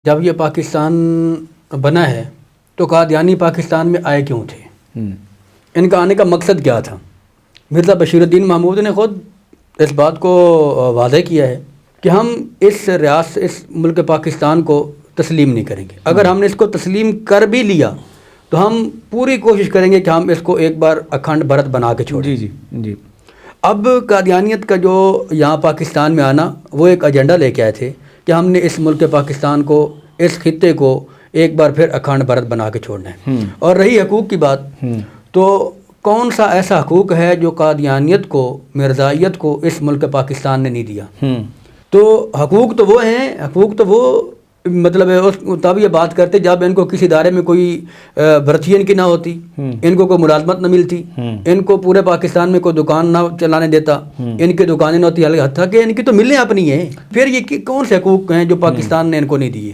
جب یہ پاکستان بنا ہے تو قادیانی پاکستان میں آئے کیوں تھے؟ ان کا آنے کا مقصد کیا تھا؟ مرزا بشیر الدین محمود نے خود اس بات کو واضح کیا ہے کہ ہم اس ملک پاکستان کو تسلیم نہیں کریں گے. اگر ہم نے اس کو تسلیم کر بھی لیا تو ہم پوری کوشش کریں گے کہ ہم اس کو ایک بار اکھنڈ بھارت بنا کے چھوڑیں. جی. اب قادیانیت کا جو یہاں پاکستان میں آنا، وہ ایک ایجنڈا لے کے آئے تھے کہ ہم نے اس ملک پاکستان کو، اس خطے کو ایک بار پھر اکھنڈ بھارت بنا کے چھوڑنا ہے. اور رہی حقوق کی بات، تو کون سا ایسا حقوق ہے جو قادیانیت کو، مرزائیت کو اس ملک پاکستان نے نہیں دیا؟ تو حقوق تو وہ ہیں، حقوق تو وہ مطلب تب یہ بات کرتے جب ان کو کسی ادارے میں کوئی بھرتی ان کی نہ ہوتی، ان کو کوئی ملازمت نہ ملتی، ان کو پورے پاکستان میں کوئی دکان نہ چلانے دیتا، ان کی دکانیں نہ ہوتی، حتیٰ کہ ان کی تو ملیں اپنی ہیں. پھر یہ کون سے حقوق ہیں جو پاکستان نے ان کو نہیں دیے؟